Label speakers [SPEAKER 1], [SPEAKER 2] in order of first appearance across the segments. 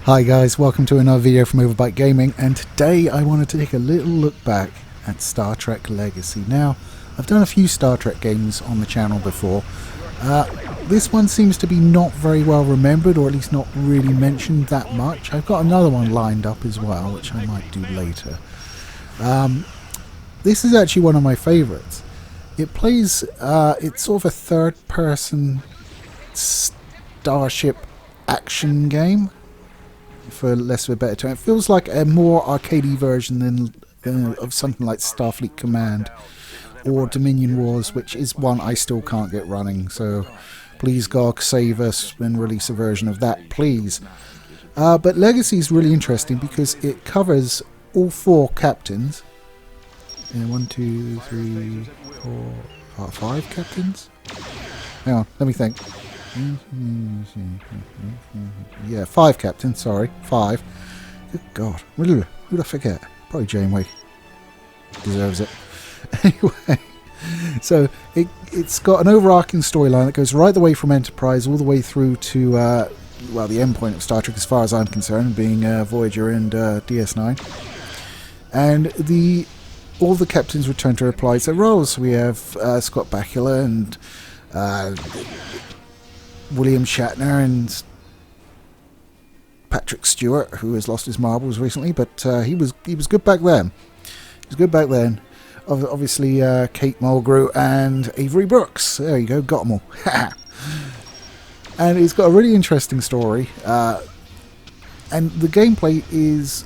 [SPEAKER 1] Hi guys, welcome to another video from Overbite Gaming, and today I wanted to take a little look back at Star Trek Legacy. Now, I've done a few Star Trek games on the channel before. This one seems to be not very well remembered, or at least not really mentioned that much. I've got another one lined up as well, which I might do later. This is actually one of my favourites. It plays, it's sort of a third-person starship action game, for less of a better term. It feels like a more arcadey version than of something like Starfleet Command or Dominion Wars, which is one I still can't get running. So please God, save us and release a version of that, please. But Legacy is really interesting because it covers all four captains. 1, 2, 3, 4, 5 captains. Hang on, let me think. Yeah, 5 captains, sorry. 5. Good God. Who'd I forget? Probably Janeway. Deserves it. Anyway, so it's got an overarching storyline that goes right the way from Enterprise all the way through to, well, the end point of Star Trek as far as I'm concerned, being Voyager and DS9. And all the captains return to reprise their roles. We have Scott Bakula and William Shatner and Patrick Stewart, who has lost his marbles recently, but he was good back then. He was good back then. Obviously, Kate Mulgrew and Avery Brooks. There you go, got them all. And it's got a really interesting story. And the gameplay is,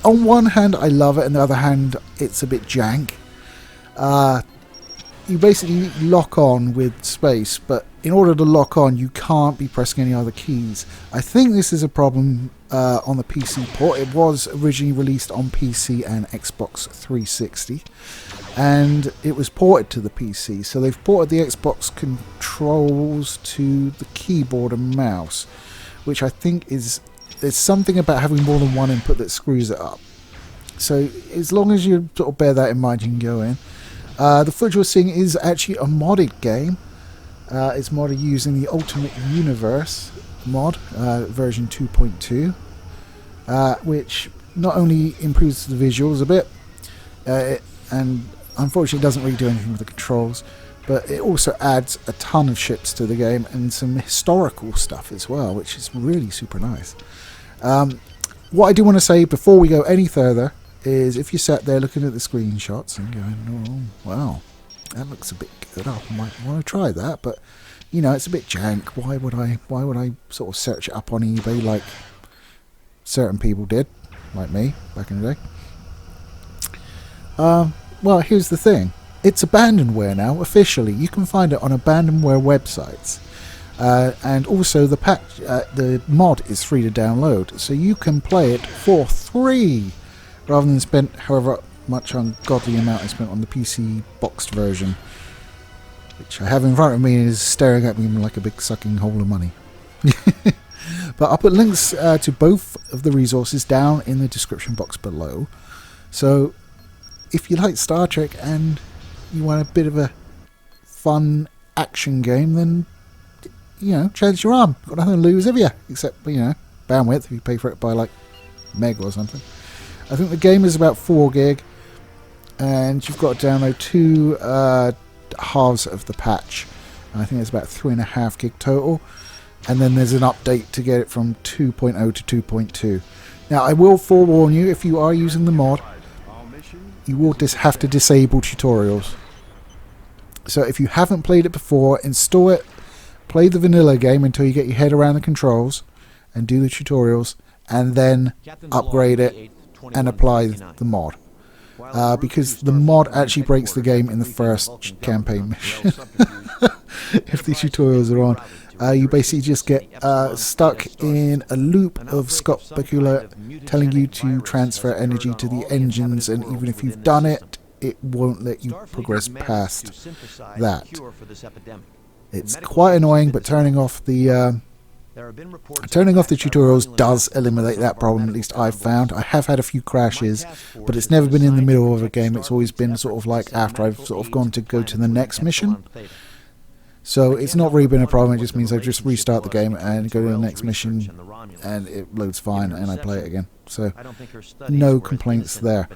[SPEAKER 1] on one hand, I love it, and on the other hand, it's a bit jank. You basically lock on with space, but in order to lock on, you can't be pressing any other keys. I think this is a problem on the PC port. It was originally released on PC and Xbox 360, and it was ported to the PC. So they've ported the Xbox controls to the keyboard and mouse, which I think there's something about having more than one input that screws it up. So as long as you sort of bear that in mind, you can go in. The footage we're seeing is actually a modded game. It's modded using the Ultimate Universe mod, version 2.2, which not only improves the visuals a bit, and unfortunately doesn't really do anything with the controls, but it also adds a ton of ships to the game and some historical stuff as well, which is really super nice. What I do want to say before we go any further is, if you sat there looking at the screenshots and going, oh wow, that looks a bit good, I might want to try that, but you know, it's a bit jank. Why would I sort of search it up on eBay like certain people did, like me back in the day? Well, here's the thing, it's abandonware now officially. You can find it on abandonware websites, and also the mod is free to download, so you can play it for free, rather than spend however much ungodly amount I spent on the PC boxed version, which I have in front of me and is staring at me like a big sucking hole of money. But I'll put links to both of the resources down in the description box below. So if you like Star Trek and you want a bit of a fun action game, then, you know, chance your arm. Got nothing to lose, have you? Except, you know, bandwidth, if you pay for it by like meg or something. I think the game is about 4 gig, and you've got to download 2 halves of the patch. And I think it's about 3.5 gig total, and then there's an update to get it from 2.0 to 2.2. Now, I will forewarn you, if you are using the mod, you will have to disable tutorials. So if you haven't played it before, install it, play the vanilla game until you get your head around the controls, and do the tutorials, and then upgrade it and apply the mod, because the mod actually breaks the game in the first campaign mission. If the tutorials are on, you basically just get stuck in a loop of Scott Bakula telling you to transfer energy to the engines, and even if you've done it, it won't let you progress past that. It's quite annoying, but turning off the tutorials does eliminate that problem, at least I've found. I have had a few crashes, but it's never been in the middle of a game. It's always been sort of like after I've sort of gone to go to the next mission. So it's not really been a problem. It just means I just restart the game and go to the next mission, and it loads fine, and I play it again. So no complaints there.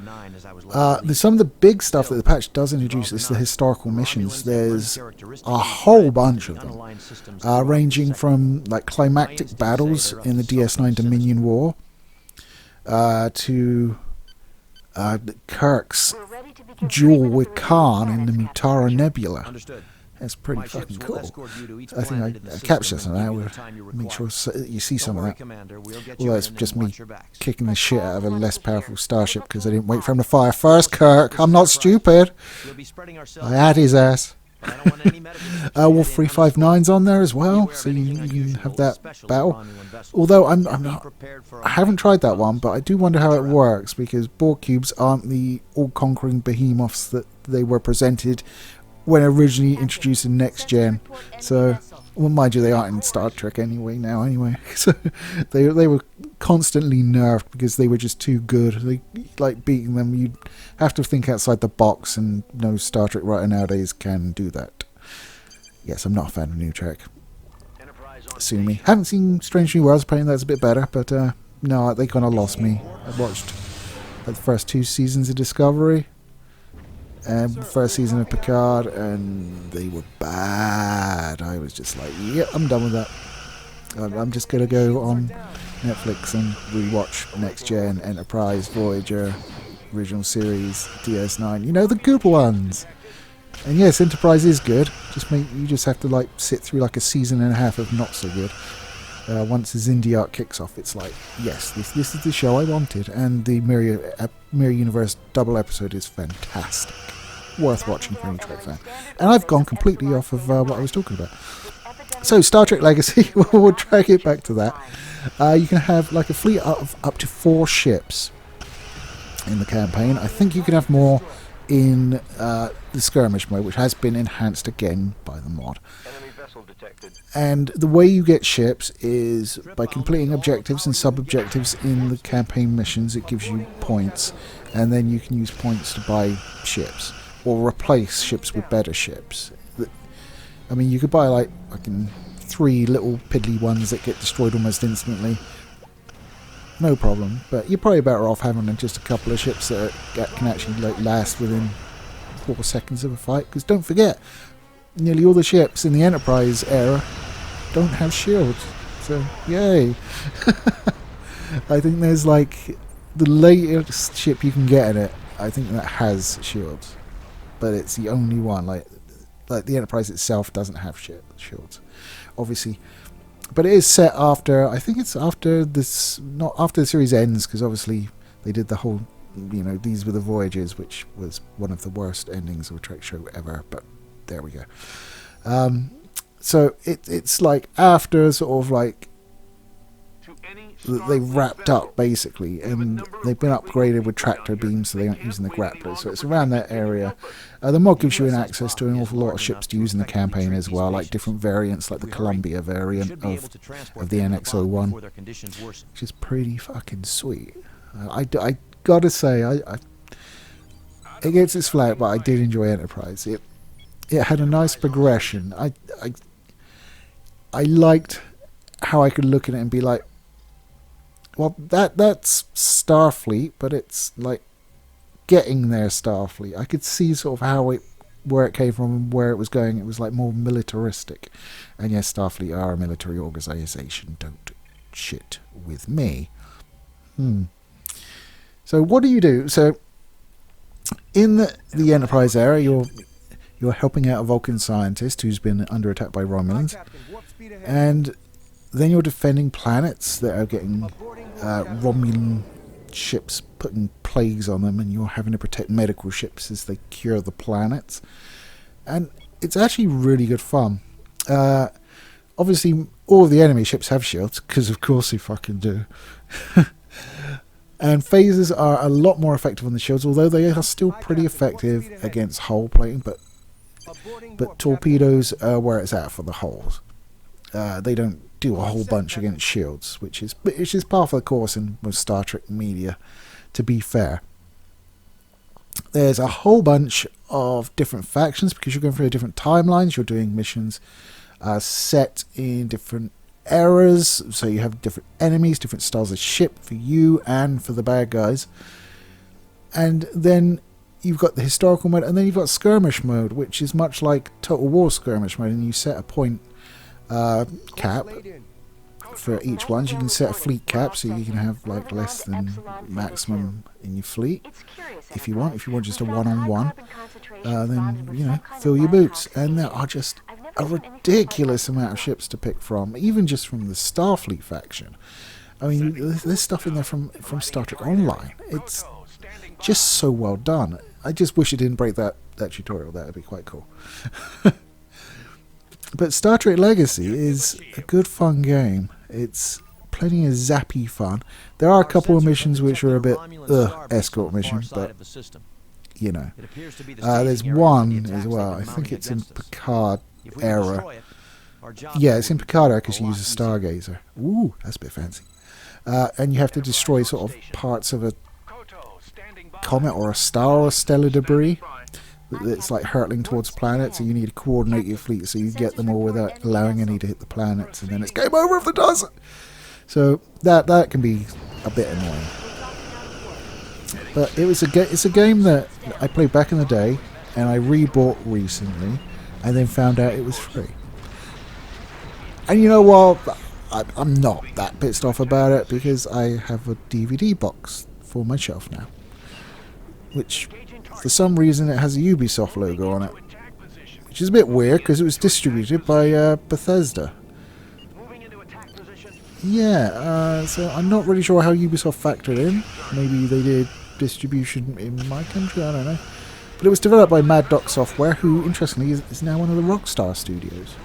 [SPEAKER 1] Some of the big stuff that the patch does introduce is the historical missions. There's a whole bunch of them, ranging from like climactic battles in the DS9 Dominion War to Kirk's duel with Khan in the Mutara Nebula. That's pretty fucking cool. I think I captured some of that. We'll make sure you see some of that. Although it's just me kicking the shit out of a less powerful starship because I didn't wait for him to fire first, Kirk. I'm not stupid. I had his ass. Wolf 359's on there as well, so you have that battle. Although I haven't tried that one, but I do wonder how it works, because Borg cubes aren't the all-conquering behemoths that they were presented when originally introduced in Next Gen. So, well, mind you, they aren't in Star Trek anyway now. So they were constantly nerfed because they were just too good. They, like, beating them, you'd have to think outside the box, and no Star Trek writer nowadays can do that. Yes, I'm not a fan of New Trek. Sue me. Haven't seen Strange New Worlds. Apparently that's a bit better, but no, they kind of lost me. I watched the first 2 seasons of Discovery and first season of Picard, and they were bad. I was just like, yep, I'm done with that. I'm just going to go on Netflix and rewatch Next Gen, Enterprise, Voyager, original series, DS9. You know, the good ones. And yes, Enterprise is good. You just have to like sit through like a season and a half of not so good. Once the Xindi arc kicks off, it's like, yes, this is the show I wanted. And the Mirror Universe double episode is fantastic. Worth watching for any Trek fan. And I've gone completely off of what I was talking about. So, Star Trek Legacy, we'll drag it back to that. You can have like a fleet of up to 4 ships in the campaign. I think you can have more in the Skirmish Mode, which has been enhanced again by the mod. And the way you get ships is by completing objectives and sub-objectives in the campaign missions. It gives you points, and then you can use points to buy ships or replace ships with better ships. I mean, you could buy like 3 little piddly ones that get destroyed almost instantly. No problem, but you're probably better off having just a couple of ships that can actually like last within 4 seconds of a fight. Because don't forget, nearly all the ships in the Enterprise era don't have shields. So, yay! I think there's like the latest ship you can get in it. I think that has shields, but it's the only one. Like the Enterprise itself doesn't have shields, obviously. But it is set after, I think it's after this, not after the series ends, because obviously they did the whole, these were the Voyages, which was one of the worst endings of a Trek show ever, but there we go. So it's like after sort of like they wrapped up basically, and they've been upgraded with tractor beams, so they aren't using the grapplers. So it's around that area. The mod gives you access to an awful lot of ships to use in the campaign as well, like different variants, like the Columbia variant of the NX-01, which is pretty fucking sweet. I gotta say, it gets its flack, but I did enjoy Enterprise. It had a nice progression. I liked how I could look at it and be like, well, that's Starfleet, but it's like getting there Starfleet. I could see sort of where it came from and where it was going. It was like more militaristic. And yes, Starfleet are a military organization. Don't shit with me. So what do you do? So in the Enterprise era, you're helping out a Vulcan scientist who's been under attack by Romulans, and then you're defending planets that are getting Romulan ships putting plagues on them, and you're having to protect medical ships as they cure the planets. And it's actually really good fun. Obviously, all of the enemy ships have shields, because of course they fucking do. And phasers are a lot more effective on the shields, although they are still pretty effective against hull plating, but torpedoes are where it's at for the hulls. They don't do a whole bunch against shields, which is part of the course in with Star Trek media, to be fair. There's a whole bunch of different factions because you're going through different timelines. You're doing missions set in different eras, so you have different enemies, different styles of ship for you and for the bad guys. And then you've got the historical mode, and then you've got skirmish mode, which is much like Total War skirmish mode, and you set a point cap for each one. You can set a fleet cap, so you can have like less than maximum in your fleet if you want. If you want just a one-on-one, then you know, fill your boots. And there are just a ridiculous amount of ships to pick from, even just from the Starfleet faction. I mean, there's stuff in there from Star Trek Online. It's just so well done. I just wish it didn't break that tutorial. That would be quite cool. But Star Trek Legacy is a good fun game. It's plenty of zappy fun. There are a couple of missions which are a bit escort missions, but you know. There's one as well. I think it's in Picard era. Yeah, it's in Picard era because you use a stargazer. Ooh, that's a bit fancy. And you have to destroy sort of parts of a comet or a star or stellar debris that's like hurtling towards planets, and you need to coordinate your fleet so you get them all without allowing any to hit the planets, and then it's game over if it doesn't. So that can be a bit annoying. But it's a game that I played back in the day, and I rebought recently, and then found out it was free. And you know what? I'm not that pissed off about it because I have a DVD box for my shelf now, which for some reason it has a Ubisoft logo on it, which is a bit weird because it was distributed by Bethesda. Yeah, so I'm not really sure how Ubisoft factored in. Maybe they did distribution in my country, I don't know. But it was developed by Mad Dog Software, who, interestingly, is now one of the Rockstar studios.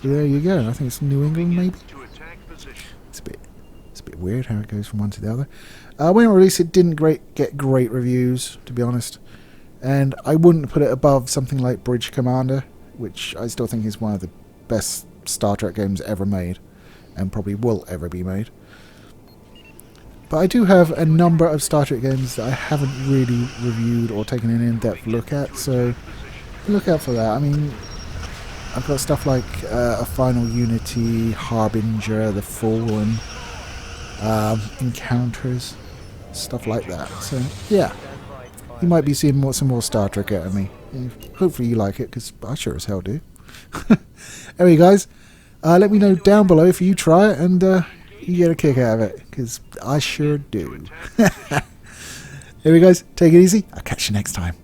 [SPEAKER 1] So there you go. I think it's New England, maybe. It's a bit weird how it goes from one to the other. When it released, it didn't get great reviews, to be honest. And I wouldn't put it above something like Bridge Commander, which I still think is one of the best Star Trek games ever made, and probably will ever be made. But I do have a number of Star Trek games that I haven't really reviewed or taken an in-depth look at, so look out for that. I mean, I've got stuff like A Final Unity, Harbinger, The Fallen, Encounters, stuff like that. So, yeah. You might be seeing some more Star Trek out of me. Hopefully you like it, because I sure as hell do. Anyway, guys, let me know down below if you try it and you get a kick out of it, because I sure do. Anyway, guys, take it easy. I'll catch you next time.